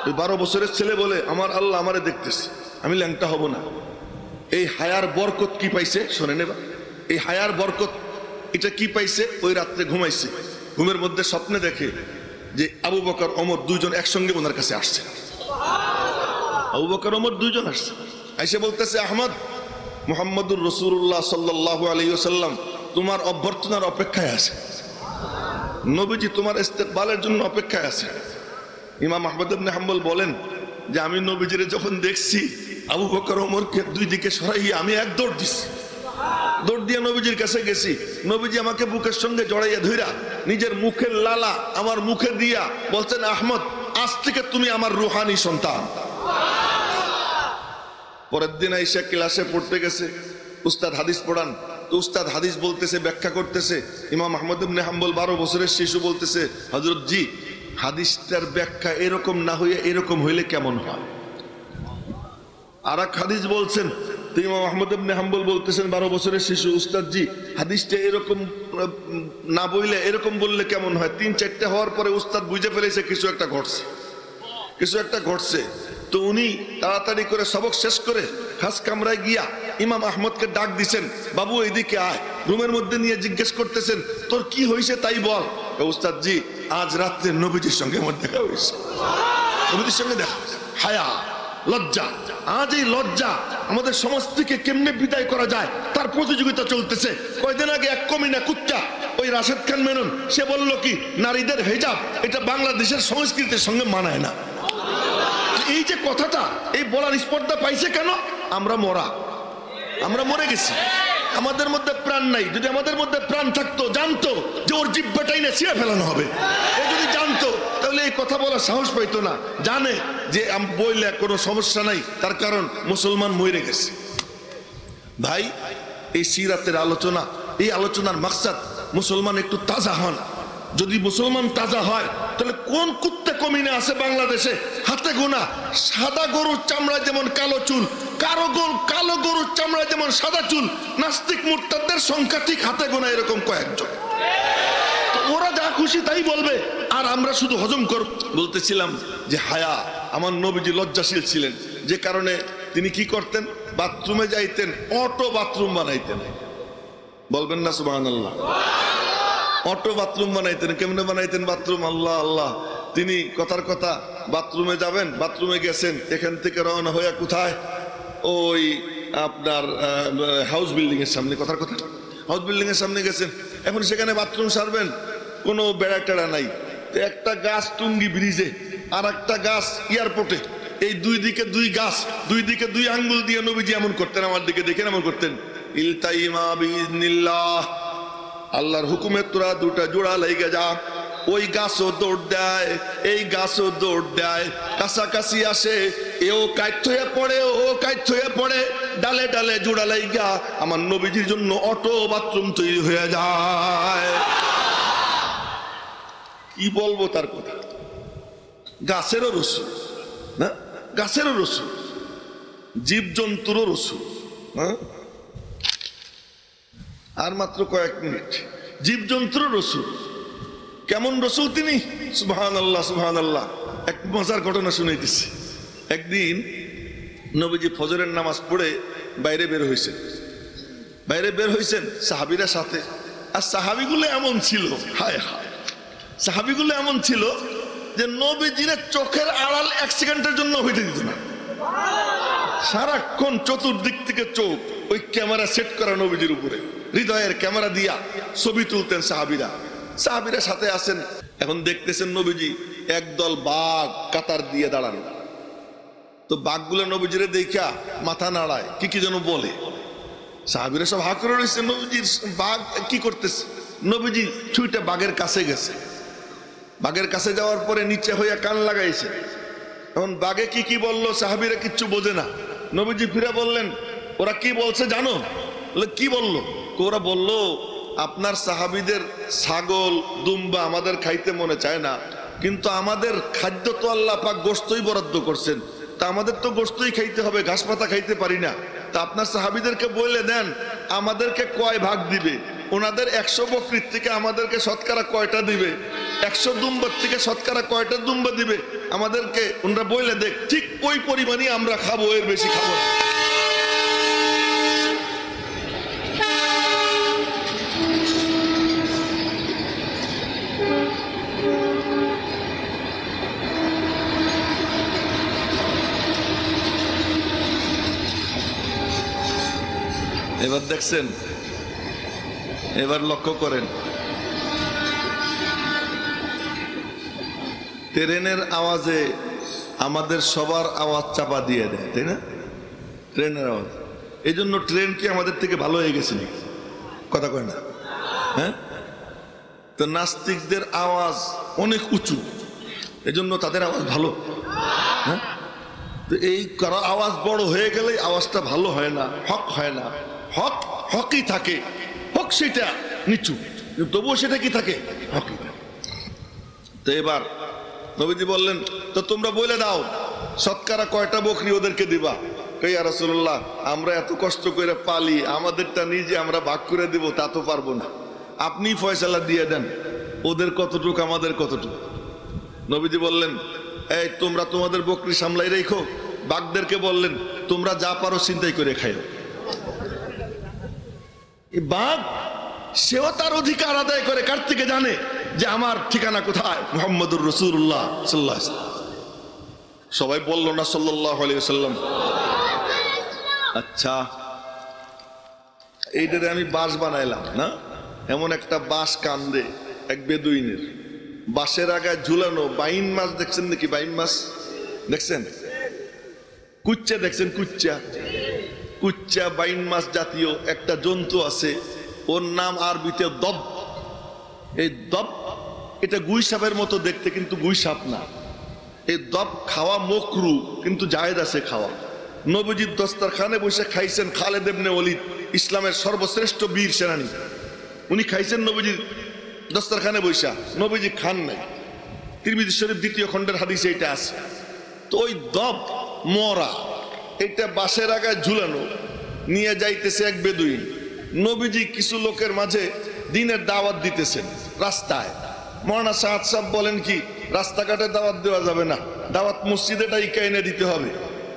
12 বছরের ছেলে বলে আমার আল্লাহ আমারে দেখতেছে, আমি ল্যাংটা হব না। এই হায়ার বরকত কি পাইছে শোনেন এবার। এই হায়ার বরকত এটা কি পাইছে? ওই রাত্রে ঘুমাইছে, ঘুমের মধ্যে স্বপ্নে দেখে যে আবু বকর ওমর দুইজন একসঙ্গে ওনার কাছে আসছে। আবু বকর ওমর দুইজন আসছে, আইসে বলতেছে আহমদ, মুহাম্মদুর রাসূলুল্লাহ সাল্লাল্লাহু আলাইহি ওয়াসাল্লাম তোমার অভ্যর্থনার অপেক্ষায় আছে, নবীজি তোমার ইস্তেকবালের জন্য অপেক্ষায় আছে। ইমাম আহমদ ইবনে হাম্বল বলেন যে আমি নবীজিরে যখন দেখছি আবু বকর ওমরকে দুই দিকে সরাইয়ে আমি এক দৌড় দিছি, দৌড় দিয়ে নবীজির কাছে গেছি। নবীজি আমাকে বুকের সঙ্গে জড়াইয়া ধইরা নিজের মুখের লালা আমার মুখে দিয়া বলছেন আহমদ, আজ থেকে তুমি আমার রুহানি সন্তান। পরের দিন আইসা ক্লাসে পড়তে গেছে, উস্তাদ হাদিস পড়ান। তো উস্তাদ হাদিস বলতেছে, ব্যাখ্যা করতেছে। ইমাম আহমদ ইবনে হাম্বল 12 বছরের শিশু বলতেছে হযরত জি, হাদিসটার ব্যাখ্যা এরকম না হইয়া এরকম হইলে কেমন হয়? আর এক হাদিস বলছেন। তো ইমাম আহমদ ইবনে হাম্বল বলতেছেন 12 বছরের শিশু, উস্তাদ জি হাদিসটা এরকম না বইলে এরকম বললে কেমন হয়? 3-4টা হওয়ার পরে উস্তাদ বুঝে ফেলেছে কিছু একটা ঘটছে। তো উনি তাড়াতাড়ি করে সবক শেষ করে খাস কামরায় গিয়া ইমাম আহমদকে ডাক দিছেন, বাবু এইদিকে আয়। রুমের মধ্যে নিয়ে জিজ্ঞেস করতেছেন তোর কি হয়েছে তাই বল। উস্তাদ জি আজ রাত্রে নবীজির সঙ্গে আমার দেখা হয়েছে, নবীজির সঙ্গে দেখা। হায়া, লজ্জা, আজ এই লজ্জা আমাদের সমাজ থেকে কেমনে বিদায় করা যায় তার প্রতিযোগিতা চলতেছে। কয়দিন আগে এক কমিনা কুত্তা ওই রাশেদ খান মেনন সে বলল কি নারীদের হিজাব এটা বাংলাদেশের সংস্কৃতির সঙ্গে মানায় না। এই যে কথাটা এই বলার স্পর্ধা পাইছে কেন? আমরা মরে গেছি, আমাদের মধ্যে প্রাণ নাই। যদি আমাদের মধ্যে প্রাণ থাকতো, জানতো যে ওর জিহ্বাটাই না ছিঁড়ে ফেলানো হবে, এ যদি জানতো তাহলে এই কথা বলার সাহস পাইতো না। জানে যে বইলে কোনো সমস্যা নাই, তার কারণ মুসলমান মরে গেছে। ভাই এই সিরাতের আলোচনা, এই আলোচনার মাকসাদ মুসলমান একটু তাজা হন। যদি মুসলমান তাজা হয় তাহলে কোন কুত্তে কমিনে আছে বাংলাদেশে হাতে গোনা সাদা গরুর চামড়া যেমন কালো চুল, কালো গরুর চামড়া যেমন সাদা চুল, নাস্তিক মুরতাদদের সংখ্যা ঠিক হাতে গোনা এরকম কয়েকজন। ওরা যা খুশি তাই বলবে আর আমরা শুধু হজম করব। বলতেছিলাম যে হায়া, আমার নবীজি লজ্জাশীল ছিলেন, যে কারণে তিনি কি করতেন? বাথরুমে যাইতেন, অটো বাথরুম বানাইতেন। বলবেন না সুবহানাল্লাহ? অটো বাথরুম বানাইতেন। কেমনে বানাইতেন বাথরুম? আল্লাহ আল্লাহ। তিনি কথার কথা বাথরুমে যাবেন, বাথরুমে গেছেন, এখান থেকে রওনা হয়ে কোথায়? ওই আপনার হাউস বিল্ডিং এর সামনে, কথার কথা হাউস বিল্ডিং এর সামনে গেছেন। এখন সেখানে বাথরুম সারবেন, কোনো বেড়া টেড়া নাই। তো একটা গাছ টুঙ্গি ব্রিজে, আর একটা গাছ এয়ারপোর্টে, এই দুই দিকে দুই গাছ, দুই দিকে দুই আঙ্গুল দিয়ে নবীজি এমন করতেন, আমার দিকে দেখেন এমন করতেন, ইলতাইমা বিইজনিল্লাহ, আল্লাহর হুকুমে তোরা দুটা জোড়া লেগে যা। ওই গাছও দৌড় দেয়, এই গাছও দৌড় দেয়, কাছাকাছি আসে, এও কাইট হয়ে পড়ে, ও কাইট হয়ে পড়ে, ডালে ডালে জোড়া লাইগা আমার নবীজির জন্য অটো বাথরুম তৈরি হয়ে যায়। কি বলবো তার কথা? গাছেরও রসুল না, গাছেরও রসুল, জীবজন্তুরও রসুল। হ্যাঁ, আর মাত্র কয়েক মিনিট। জীবজন্তুর রসুল, কেমন রসুল তিনি? সুবহানাল্লাহ সুবহানাল্লাহ। এক মজার ঘটনা শুনাইতেছি। একদিন নবীজি ফজরের নামাজ পড়ে বাইরে বের হয়েছেন সাহাবীরা সাথে। আর সাহাবীগুলো এমন ছিল, হায় হায়, সাহাবীগুলো এমন ছিল যে নবীজির চোখের আড়াল 1 সেকেন্ডের জন্য হইতে দিত না। সারাক্ষণ চতুর্দিক থেকে চোখ ওই ক্যামেরা সেট করা নবীজির উপরে, হৃদয়ের ক্যামেরা দিয়া ছবি তুলতেন সাহাবীরা সাথে আছেন। এখন দেখতেছেন নবীজি একদল বাঘ কাতার দিয়ে দাঁড়ানো। তো বাঘগুলো নবীজিরে দেখা মাথা নাড়ায়, কি যেন বলে। সাহাবীরা সব হা করে রয়েছে, নবীজির বাঘ কি করতেছে। নবীজি ছুটে বাঘের কাছে গেছে। বাঘের কাছে যাওয়ার পরে নিচে হইয়া কান লাগাইছে। এখন বাঘে কি কি বললো সাহাবীরা কিচ্ছু বোঝে না। নবীজি ফিরে বললেন, ওরা কি বলছে জানো? কি বললো? ওরা বলল, আপনার সাহাবীদের ছাগল দুম্বা আমাদের খাইতে মনে চায় না, কিন্তু আমাদের খাদ্য তো আল্লাহ পাক গোশতই বরাদ্দ করছেন, তা আমাদের তো গোশতই খাইতে হবে, ঘাস পাতা খাইতে পারি না। তা আপনার সাহাবীদেরকে বলে দেন আমাদেরকে কয় ভাগ দিবে। ওনাদের 100 বকরির থেকে আমাদেরকে শতকরা কয়টা দিবে, 100 দুম্বার থেকে শতকরা কয়টা দুম্বা দিবে আমাদেরকে ওনারা বলে দেখ, ঠিক ওই পরিমাণই আমরা খাবো, এর বেশি খাবো না। এবার দেখছেন, এবার লক্ষ্য করেন, ট্রেনের আওয়াজে আমাদের সবার আওয়াজ চাপা দিয়ে দেয়, তাই না? ট্রেনের আওয়াজ, এই জন্য ট্রেন কি আমাদের থেকে ভালো হয়ে গেছে নাকি? কথা কয় না? হ্যাঁ, তো নাস্তিকদের আওয়াজ অনেক উঁচু, এই জন্য তাদের আওয়াজ ভালো। হ্যাঁ, তো এই কারো আওয়াজ বড় হয়ে গেলে আওয়াজটা ভালো হয় না, হক হয় না। হক হকই থাকে, হক সেটা নিচু, তবুও সেটা কি থাকে, হকই থাকে। তো এবার নবীজি বললেন, তো তোমরা বলে দাও শতকরা কয়টা বকরি ওদেরকে দিবা? ইয়া রাসূলুল্লাহ, আমরা এত কষ্ট করে পালি, আমাদেরটা নিজে আমরা ভাগ করে দিব তা তো পারবো না, আপনি ফয়সালা দিয়ে দেন, ওদের কতটুকু আমাদের কতটুকু। নবীজি বললেন, এই তোমরা তোমাদের বকরি সামলাই রেখো। বাঘদেরকে বললেন, তোমরা যা পারো চিন্তাই করে খাইও। বাঘ সেও তার অধিকার আদায় করে, কার থেকে জানে যে আমার ঠিকানা কোথায়, মুহাম্মদুর রাসূলুল্লাহ সাল্লাল্লাহু আলাইহি ওয়াসাল্লাম। সবাই বলল না সাল্লাল্লাহু আলাইহি ওয়াসাল্লাম? আচ্ছা, এইটারে আমি বাঁশ বানাইলাম না, এমন একটা বাঁশ কান্দে এক বেদুইনের, বাঁশের আগায় ঝুলানো বাইন মাছ দেখছেন নাকি? বাইন মাছ দেখছেন? কুচ্চা দেখছেন? কুচ্চা, কুচ্চা বাইন মাছ জাতীয় একটা জন্তু আছে, ওর নাম আরবিতে দব। এই দব, এটা গুই সাপের মতো দেখতে, কিন্তু গুই সাপ না। এই দব খাওয়া মকরু, কিন্তু জায়েজ আছে খাওয়া। নবীজির দস্তরখানে বসে খাইছেন খালেদ ইবনে ওলীদ, ইসলামের সর্বশ্রেষ্ঠ বীর সেনানী, উনি খাইছেন নবীজির দস্তরখানে বসা, নবীজি খান নাই। তিরমিজি শরীফ 2য় খণ্ডের হাদিসে এটা আছে। তো ওই দব মরা, এটা বাঁশের আগায় ঝুলানো, নিয়ে যাইতেছে এক বেদুইন। নবীজি কিছু লোকের মাঝে দিনের দাওয়াত দিতেছেন রাস্তায়। মৌলানা সাদ সাহেব বলেন কি, রাস্তাঘাটে দাওয়াত দেওয়া যাবে না, দাওয়াত মসজিদে ডাইকা এনে দিতে হবে,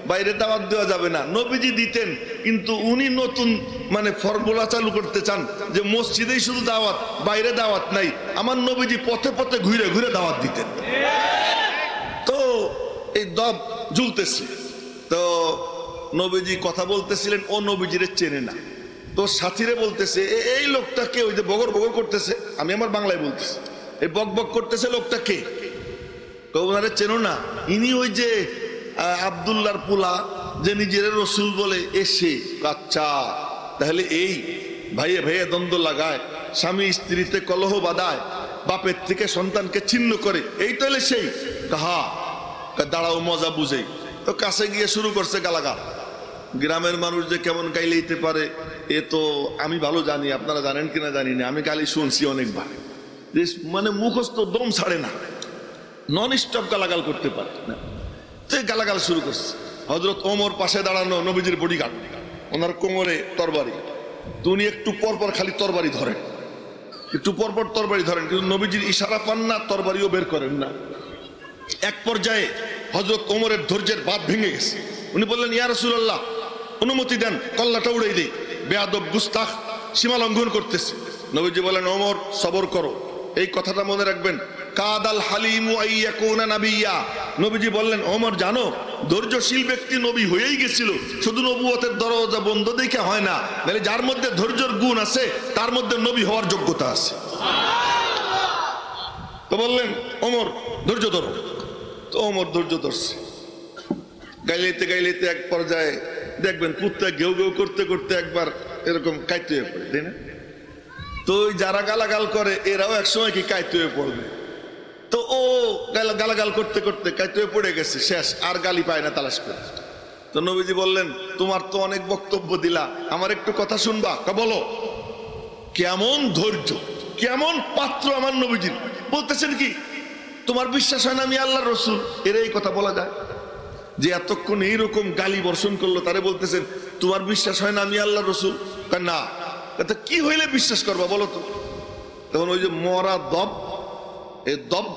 বাইরে দাওয়াত দেওয়া যাবে না। নবীজি দিতেন, কিন্তু উনি নতুন মানে ফর্মুলা চালু করতে চান যে মসজিদেই শুধু দাওয়াত, বাইরে দাওয়াত নাই। আমার নবীজি পথে পথে ঘুরে ঘুরে দাওয়াত দিতেন। তো এই দব ঝুলতেছে, তো নবীজি কথা বলতেছিলেন, ও নবীজিরে চেনে না। তো সাথীরে বলতেছে, এই লোকটাকে, ওই যে বগর বগর করতেছে, আমি আমার বাংলায় বলতেছি, এই বক বক করতেছে লোকটা কে? ওনারে চেনো না? ইনি ওই যে আব্দুল্লাহর পুলা, যে নিজের রসুল বলে এসে। আচ্ছা, তাহলে এই ভাইয়ে ভাইয়ে দ্বন্দ্ব লাগায়, স্বামী স্ত্রীতে কলহ বাঁধায়, বাপের থেকে সন্তানকে ছিন্ন করে, এই তাহলে সেই কাহা? দাঁড়াও, মজা বুঝেই। তো কাছে গিয়ে শুরু করছে গালাগাল। গ্রামের মানুষ যে কেমন গাইলেইতে পারে এ তো আমি ভালো জানি, আপনারা জানেন কিনা জানি না, আমি গালি শুনছি অনেকবার। মানে মুখস্থ দম ছাড়ে না, নন স্টপ গালাগাল করতে পারে না। তো গালাগাল শুরু করছে। হযরত ওমর পাশে দাঁড়ানো, নবীজির বডিগার্ড, ওনার কোমরে তরবারি। তো উনি একটু পরপর খালি তরবারি ধরেন, একটু পরপর তরবারি ধরেন, কিন্তু নবীজির ইশারা পান না, তরবারিও বের করেন না। এক পর্যায়ে হযরত ওমরের ধৈর্যের বাঁধ ভেঙে গেছে। উনি বললেন, ইয়া রাসূলুল্লাহ, অনুমতি দেন, কল্লাটা উড়াই দেই, বেয়াদব গুস্তাখ সীমা লঙ্ঘন করতেছে। নবীজি বলেন, ওমর সবর করো। এই কথাটা মনে রাখবেন, কাদাল হালিমু আইয়াকুনা নাবিয়্যা। নবীজি বললেন, ওমর জানো, ধৈর্যশীল ব্যক্তি নবী হয়েই গেছিল, শুধু নবুয়তের দরজা বন্ধ দেখে হয় না, মানে যার মধ্যে ধৈর্যের গুণ আছে তার মধ্যে নবী হওয়ার যোগ্যতা আছে। তো বললেন, ওমর ধৈর্য ধরো। তো ওমর ধৈর্য ধরছে। গাইলেতে গাইলেতে এক পর্যায়ে দেখবেন কুত্তা ঘেউ ঘেউ করতে করতে একবার এরকম কাইতে হয়ে পড়ে, তাই না? তো যারা গালাগাল করে এরাও একসময় কি কাইতে হয়ে পড়বে। তো ও গালাগাল করতে করতে কাইতে পড়ে গেছে, শেষ, আর গালি পায় না তালাশ করে। তো নবীজি বললেন, তোমার তো অনেক বক্তব্য দিলা, আমার একটু কথা শুনবা? বলো। কেমন ধৈর্য, কেমন পাত্র আমার নবীজির। বলতেছেন কি, তোমার বিশ্বাস হয় না আমি আল্লাহর রসুল? এর এই কথা বলা যায়? যে এতক্ষণ এইরকম গালি বর্ষণ করলো তারে বলতেছেন তোমার বিশ্বাস হয় না আমি আল্লাহর রসুল? না। তা কি হইলে বিশ্বাস করবা বলো তো? তখন ওই যে মরা দব, এই দব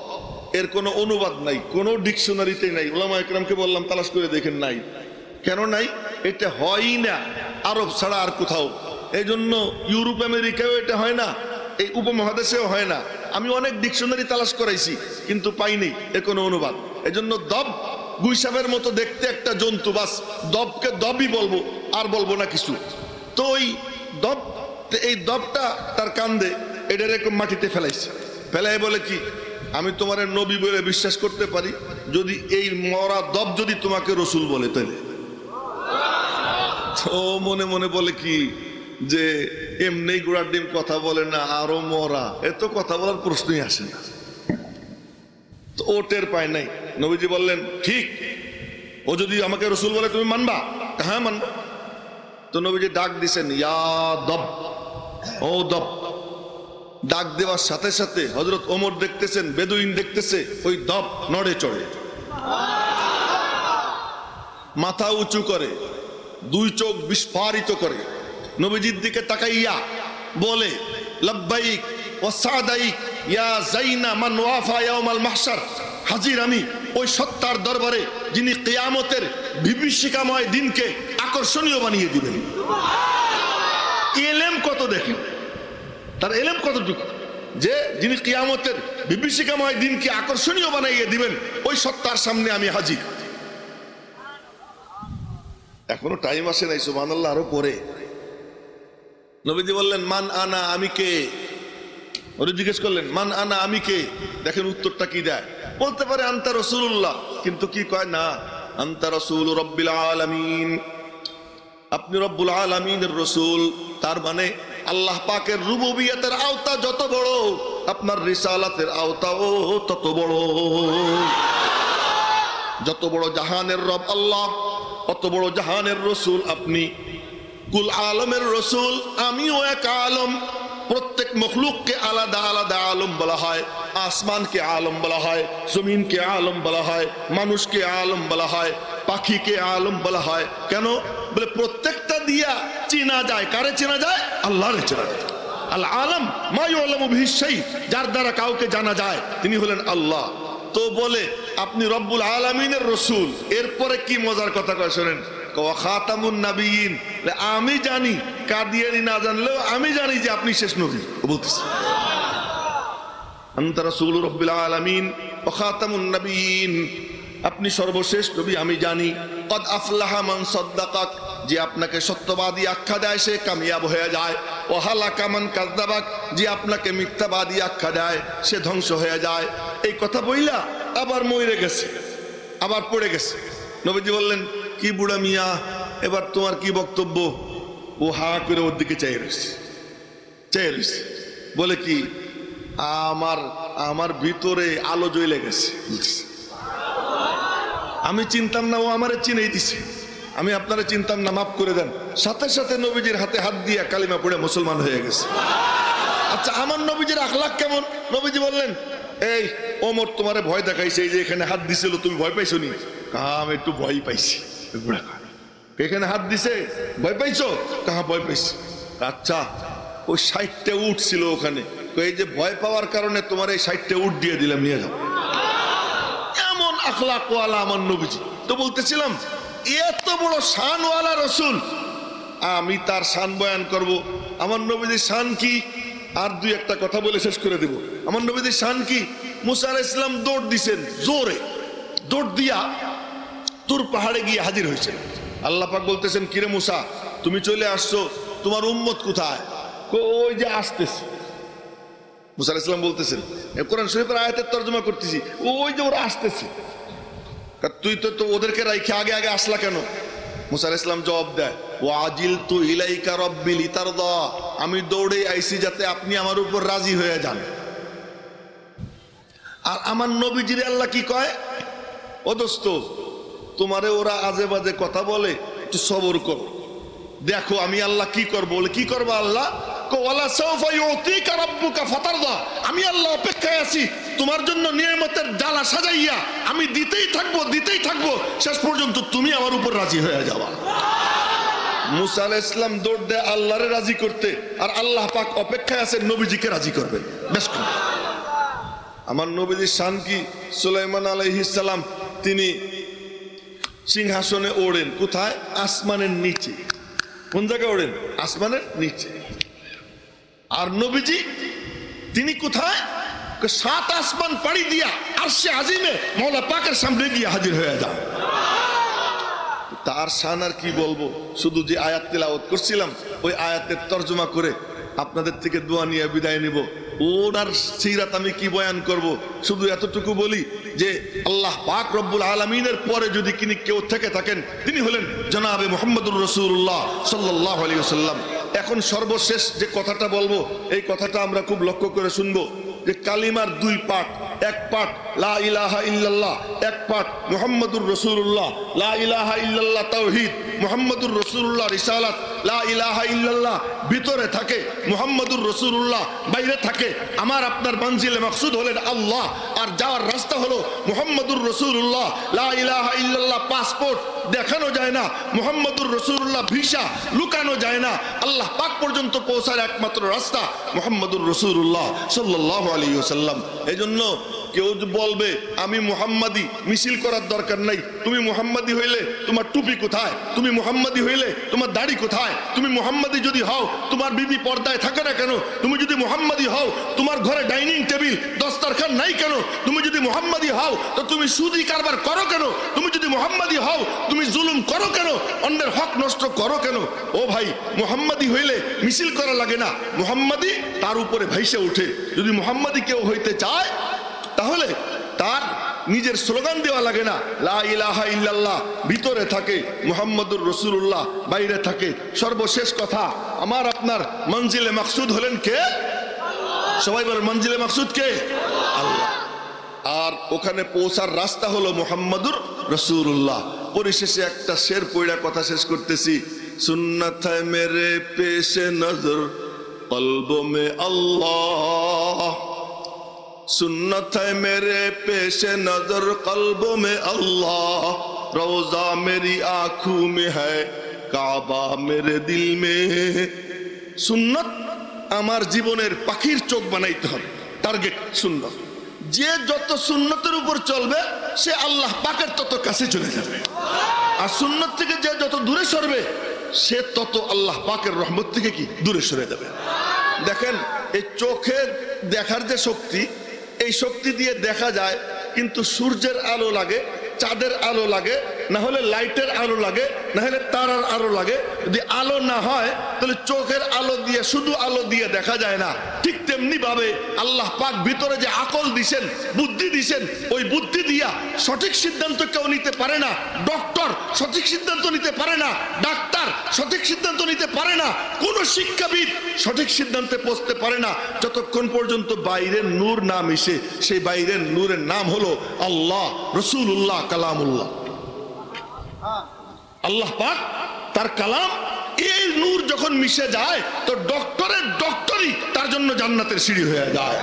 এর কোনো অনুবাদ নাই, কোনো ডিকশনারিতে নাই। উলামা ইকরামকে বললাম তালাশ করে দেখেন, নাই। কেন নাই? এটা হয়ই না আরব ছাড়া আর কোথাও। এই জন্য ইউরোপ আমেরিকাও এটা হয় না, এই উপমহাদেশেও হয় না। আমি অনেক ডিকশনারি তালাশ করাইছি কিন্তু পাইনি এর কোনো অনুবাদ। এই জন্য দব গুইসাবের মতো দেখতে একটা জন্তু, বাস দবকে দবই বলবো, আর বলবো না কিছু। তো ওই দব, এই দবটা তার কান্দে এটা এরকম মাটিতে ফেলাইছে, ফেলাই বলে কি, আমি তোমার নবী বলে বিশ্বাস করতে পারি যদি এই মরা দব যদি তোমাকে রসুল বলে তাহলে। তো মনে মনে বলে কি যে এমনি গোড়ার ডিম কথা বলে না, আরো মরা, এত কথা বলার প্রশ্নই আসে না। তো ও টের পায় নাই। নবীজি বললেন, ঠিক, ও যদি আমাকে রসুল বলে তুমি মানবা? হ্যাঁ মানবা। তো নবীজি ডাক দিছেন, ইয়া দব, ও দব। ডাক দেওয়ার সাথে সাথে হযরত ওমর দেখতেছেন, বেদুইন দেখতেছে, ওই দব নড়ে চড়ে, মাথা উঁচু করে, দুই চোখ বিস্ফারিত করে নবীজির দিকে তাকাইয়া বলে, লাব্বাইক ওয়া সাদাইক ইয়া যাইনা মান ওয়াফা ইয়াউমাল মাহশার। হাজির আমি ওই সত্তার দরবারে যিনি কিয়ামতের বিভীষিকাময় দিনকে আকর্ষণীয় বানিয়ে দিবেন। এলেম কত দেখেন, তার এলেম কতটুকু, যে যিনি কিয়ামতের বিভীষিকাময় দিনকে আকর্ষণীয় বানাইয়ে দিবেন, ওই সত্তার সামনে আমি হাজির। এখনো টাইম আসে নাই, সুবহানাল্লাহ, আরো পরে। নবীজি বললেন, মান আনা, আমি কে? ওরে জিজ্ঞেস করলেন, মান আনা, আমি কে? দেখেন উত্তরটা কি দেয়। বলতে পারে আনতা রাসূলুল্লাহ, কিন্তু কি কয় না, আনতা রাসূল রাব্বিল আলামিন, আপনি রব্বুল আলামিনের রাসূল। তার মানে আল্লাহ পাকের রুবুবিয়তের আওতা যত বড়, আপনার রিসালাতের আওতাও তত বড়। যত বড় জাহানের রব আল্লাহ, অত বড় জাহানের রসুল আপনি। কুল আলমের রসুল, আমিও এক আলম। প্রত্যেক মখলুককে আলাদা আলাদা আলম বলা হয়। আসমানকে আলম বলা হয়, জমিনকে আলম বলা হয়, মানুষকে আলম বলা হয়, পাখিকে আলম বলা হয়। কেন? বলে প্রত্যেকটা দিয়া চেনা যায়। কারে চেনা যায়? আল্লাহরে চেনা যায়। আল আলম মা ইউলামু বিহি শাই, যার দ্বারা কাউকে জানা যায় তিনি হলেন আল্লাহ। তো বলে আপনি রব্বুল আলামিনের রসুল। এরপরে কি মজার কথা কয় শোনেন, ওয়া খাতামুন নাবিয়িন। আমি জানি, কাদিয়ানি না জানলেও আমি জানি যে আপনি শেষ নবী। বলতেছে আনতা রাসূল রব্বিল আলামিন ওয়া খাতামুন নাবিয়িন, আপনি সর্বশেষ নবী আমি জানি। কদ আফলাহা মান সাদ্দাকাক, যে আপনাকে সত্যবাদী আখ্যা দেয় সে কামিয়াব হয়ে যায়। ওয়া হালাকা মান কাযযাবাক, যে আপনাকে মিথ্যাবাদী আখ্যা দেয় সে ধ্বংস হয়ে যায়। এই কথা বইলা আবার মরে গেছে, আবার পড়ে গেছে। নবীজি বললেন, কি বুড়া মিয়া, এবার তোমার কি বক্তব্য? ও হা করে ওর দিকে চাই রয়েছে, বলে কি, আমার ভিতরে আলো জ্বলে গেছে। আমি চিনতাম না, ও আমারে চিনেই দিছে। আমি আপনারা চিনতাম না, মাফ করে দেন। সাথে সাথে নবীজির হাতে হাত দিয়া কালিমা পড়ে মুসলমান হয়ে গেছে। আচ্ছা, আমার নবীজির আখলাক কেমন? নবীজি বললেন, এই ওমর তোমারে ভয় দেখাইছে, এই যে এখানে হাত দিছিল, তুমি ভয় পাইছো নি? আমি একটু ভয় পাইছি। এখানে হাত দিছে, ভয় পাইছো? কাহা ভয় পাইছি। আচ্ছা, ওই 60টা উট ছিল ওখানে, এই যে ভয় পাওয়ার কারণে তোমার এই 60টা উট দিয়ে দিলাম, নিয়ে যাও। এমন আখলাক ওয়ালা আমার নবীজি। তো বলতেছিলাম, এত বড় শানওয়ালা রসুল, আমি তার শান বয়ান করব। আমার নবীজির শান কি? আর দুই একটা কথা বলে শেষ করে দেব। আমার নবীজির শান কি? মুসা আলাইহিস সালাম দৌড় দিছেন, জোরে দৌড় দিয়া তুর পাহাড়ে গিয়ে হাজির হয়েছে। আল্লাহ পাক বলতেছেন, কিরে মুসা, তুমি চলে আসছো, তোমার উম্মত কোথায়? ওই যে আসতেছে। মুসা আলাইহিস সালাম বলতেছেন, কোরআন শরীফের আয়াতের তরজমা করতেছি, ওই যে ওরা আসতেছে। তুই তো ওদেরকে রাইখে আগে আগে আসলা কেন? মুসা আলাইহিস সালাম জবাব দেয়, ওয়াজিলতু ইলাইকা রাব্বি লিতারদা, আমি দৌড়ে আইছি যাতে আপনি আমার উপর রাজি হয়ে যান। আর আমার নবীজির আল্লাহ কি কয়, ও দোস্ত তোমারে ওরা আজে বাজে কথা বলে, একটু সবর করো, দেখো আমি আল্লাহ কি করবো। বলে কি করবো আল্লাহ? আমি আল্লাহ অপেক্ষায় আছি তোমার জন্য নিয়ামতের ডালা সাজাইয়া আমি দিতেই থাকবো শেষ পর্যন্ত তুমি আমার উপর রাজি হয়ে যাওয়া। মুসা আলাইহিস সালাম দৌড় দেয় আল্লাহরে রাজি করতে, আর আল্লাহ পাক অপেক্ষায় আছেন নবীজিকে রাজি করবেন। বেশ করে আমার নবীজির শান কি, সুলাইমান আলাইহিস সালাম তিনি সিংহাসনে ওড়েন কোথায়? আসমানের নিচে। কোন জায়গায় ওড়েন? আসমানের নিচে। আর নবীজি তিনি কোথায়? 7 আসমান পাড়ি দিয়া আরশে আজিমে মওলা পাকের সামনে গিয়ে হাজির হয়ে যান। তার শান আর কি বলবো, শুধু যে আয়াত তেলাওয়াত করছিলাম ওই আয়াতের তরজমা করে আপনাদের থেকে দোয়া নিয়ে বিদায় নিব। ওনার সিরাত আমি কি বয়ান করব, শুধু এতটুকু বলি যে আল্লাহ পাক রব্বুল আলামিনের পরে যদি কেউ থেকে থাকেন তিনি হলেন জনাবে মুহাম্মদুর রাসূলুল্লাহ সাল্লাল্লাহু আলাইহি ওয়াসাল্লাম। এখন সর্বশেষ যে কথাটা বলবো এই কথাটা আমরা খুব লক্ষ্য করে শুনবো যে কালিমার 2 পার্ট, এক পার্ট লা ইলাহা ইল্লাল্লাহ, এক পার্ট মুহাম্মদুর রাসূলুল্লাহ। লা ইলাহা ইল্লাল্লাহ তাওহীদ, মুহাম্মদুর রাসূলুল্লাহ রিসালাত। লা ইলাহা ইল্লাল্লাহ ভিতরে থাকে, মুহাম্মদুর রাসূলুল্লাহ বাইরে থাকে। আমার আপনার মঞ্জিলে মাকসুদ হলেন আল্লাহ, আর যাওয়ার রাস্তা হলো মুহাম্মদুর রাসূলুল্লাহ। লা ইলাহা ইল্লাল্লাহ পাসপোর্ট দেখানো যায় না, মুহাম্মদুর রাসূলুল্লাহ ভিসা লুকানো যায় না। আল্লাহ পাক পর্যন্ত পৌঁছার একমাত্র রাস্তা মুহাম্মদুর রাসূলুল্লাহ সাল্লাল্লাহু আলাইহি ওয়াসাল্লাম। এজন্য কেউ বলবে আমি মুহাম্মাদি, মিছিল করার দরকার নাই। তুমি মুহাম্মাদি হইলে তোমার টুপি কোথায়? তুমি মুহাম্মাদি হইলে তোমার দাড়ি কোথায়? তুমি মুহাম্মাদি যদি হও তোমার বিবি পর্দায় থাকে না কেন? তুমি যদি মুহাম্মাদি হও তোমার ঘরে ডাইনিং টেবিল দস্তরখান নাই কেন? তুমি যদি মুহাম্মাদি হও তো তুমি সুদি কারবার করো কেন? তুমি যদি মুহাম্মাদি হও তুমি জুলুম করো কেন? অন্যের হক নষ্ট করো কেন? ও ভাই, মুহাম্মাদি হইলে মিছিল করা লাগে না, মুহাম্মাদি তার উপরে ভাইসে ওঠে। যদি মুহাম্মাদি কেউ হইতে চায় তাহলে তার নিজের স্লোগান দেওয়া লাগে না, লা ইলাহা ইল্লাল্লাহ ভিতরে থাকে, মুহাম্মদুর রাসূলুল্লাহ বাইরে থাকে। সর্বশেষ কথা, আমার আপনার মঞ্জিলে মাকসুদ হলেন কে? সবাই বলেন মঞ্জিলে মাকসুদ কে? আল্লাহ। আর ওখানে পৌঁছার রাস্তা হলো মুহাম্মদুর রাসূলুল্লাহ। পরিশেষে একটা শের পড়া কথা শেষ করতেছি। সুন্নাত হ্যায় মেরে পেশে নজর কলবো মে আল্লাহ, सुन्नत है मेरे पेशे नजर कल्बों में अल्लाह, रोजा मेरी आंखों में है काबा मेरे दिल में। सुन्नत আমার জীবনের পাখির চোখ বানাইতে হবে, টার্গেট সুন্নত। যে যত সুন্নতের উপর চলবে সে আল্লাহ পাকের তত কাছে চলে যাবে, আর সুন্নত থেকে যে যত দূরে সরবে সে তত আল্লাহ পাকের রহমত থেকে কি দূরে সরে যাবে। দেখেন এই চোখে দেখার যে শক্তি, এই শক্তি দিয়ে দেখা যায়, কিন্তু সূর্যের আলো লাগে, চাঁদের আলো লাগে, না হলে লাইটের আলো লাগে, না হলে তারার আলো লাগে। যদি আলো না হয় তাহলে চোখের আলো দিয়ে, শুধু আলো দিয়ে দেখা যায় না। ঠিক তেমনি ভাবে আল্লাহ পাক ভিতরে যে আকল দিছেন, বুদ্ধি দিছেন, ওই বুদ্ধি দিয়া সঠিক সিদ্ধান্ত কেউ নিতে পারে না। ডক্টর সঠিক সিদ্ধান্ত নিতে পারে না, ডাক্তার সঠিক সিদ্ধান্ত নিতে পারে না, কোন শিক্ষাবিদ সঠিক সিদ্ধান্তে পৌঁছতে পারে না যতক্ষণ পর্যন্ত বাইরের নূর না মিশে। সেই বাইরের নূরের নাম হলো আল্লাহ, রাসূলুল্লাহ, কালামুল্লাহ। আল্লাহ পাক তার কালাম, এই নূর যখন মিশে যায় তো ডক্টরের ডক্টরি তার জন্য জান্নাতের সিঁড়ি হয়ে যায়,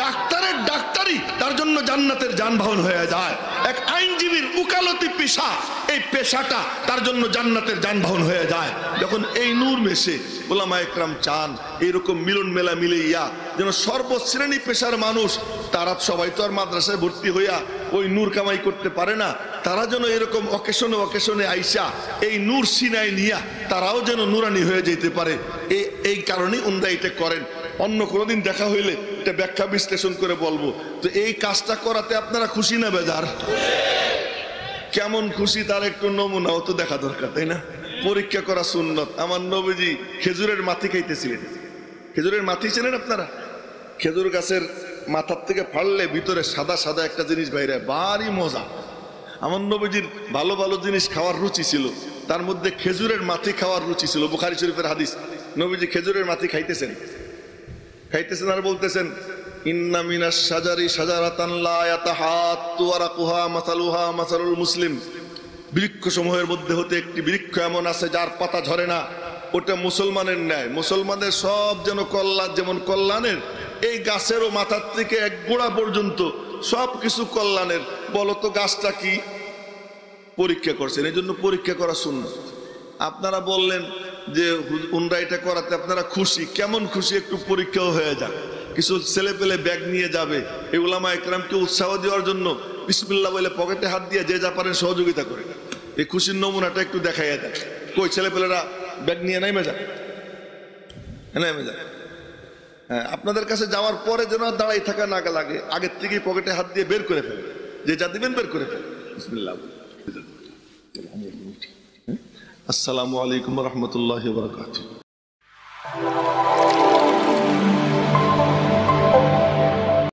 ডাক্তারের ডাক্তারি তার জন্য জান্নাতের যানবাহন হয়ে যায়। এক আইনজীবীর উকালতি পেশা, এই পেশাটা তার জন্য জান্নাতের যানবাহন হয়ে যায়। যখন এই নূর মেশে, ওলামা একরাম চান এইরকম মিলন মেলা মিলাইয়া যেন সর্বশ্রেণী পেশার মানুষ, তারা সবাই তো আর মাদ্রাসায় ভর্তি হইয়া ওই নূর কামাই করতে পারে না, তারা যেন এরকম অকেশনে অকেশনে আইসা এই নূর সিনায় নিয়া তারাও যেন নুরানি হয়ে যেতে পারে। এই কারণেই ওনারা এটা করেন। অন্য কোনোদিন দেখা হইলে এটা ব্যাখ্যা বিশ্লেষণ করে বলবো। তো এই কাজটা করাতে আপনারা খুশি না বেজার? কেমন খুশি তার একটু নমুনাও তো দেখা দরকার, তাই না? পরীক্ষা করা সুন্নত। আমার নবীজি খেজুরের মাথি খাইতেছিলেন। খেজুরের মাথি চেনেন আপনারা? খেজুর গাছের মাথার থেকে ফাড়লে ভিতরে সাদা সাদা একটা জিনিস বাইরে, ভারী মজা। আমার নবীজির ভালো ভালো জিনিস খাওয়ার রুচি ছিল, তার মধ্যে খেজুরের মাথি খাওয়ার রুচি ছিল। বুখারী শরীফের হাদিস, নবীজি খেজুরের মাথি খাইতেছেন আর বলতেছেন ইন্না মিনাশ শাজারি শাজারাতান লা ইয়াতাহাত্তু ওয়ারাকুহা মাসালুহা মাসালুল মুসলিম, বৃক্ষসমূহের মধ্যে হতে একটি বৃক্ষ এমন আছে যার পাতা ঝরে না, ওটা মুসলমানের ন্যায়। মুসলমানের সব যেন কল্যাণ, যেমন কল্যাণের, এই গাছেরও মাথার থেকে এক গোড়া পর্যন্ত সব কিছু কল্যাণের। বলো তো গাছটা কি? পরীক্ষা করছেন, এই জন্য পরীক্ষা করা সুন্নাত। আপনারা বললেন যে উনরা এটা করাতে আপনারা খুশি, কেমন খুশি? একটু পরীক্ষাও হয়ে যাক। কিছু ছেলে পেলে ব্যাগ নিয়ে যাবে, এই উলামা একরামকে উৎসাহ দেওয়ার জন্য বিসমিল্লাহ বলে পকেটে হাত দিয়ে যে যা পারেন সহযোগিতা করে। এই খুশির নমুনাটা একটু দেখাইয়া দেয়। কই ছেলে পেলেরা ব্যাগ নিয়ে নেমে যাক, নেমে যাক। হ্যাঁ, আপনাদের কাছে যাওয়ার পরে যেন দাঁড়াই থাকা না লাগে, আগের থেকেই পকেটে হাত দিয়ে বের করে ফেলে, যে যা দিবেন বের করে ফেলে। বিসমিল্লাহ। আসসালামু আলাইকুম ওয়া রাহমাতুল্লাহি ওয়া বারাকাতুহু।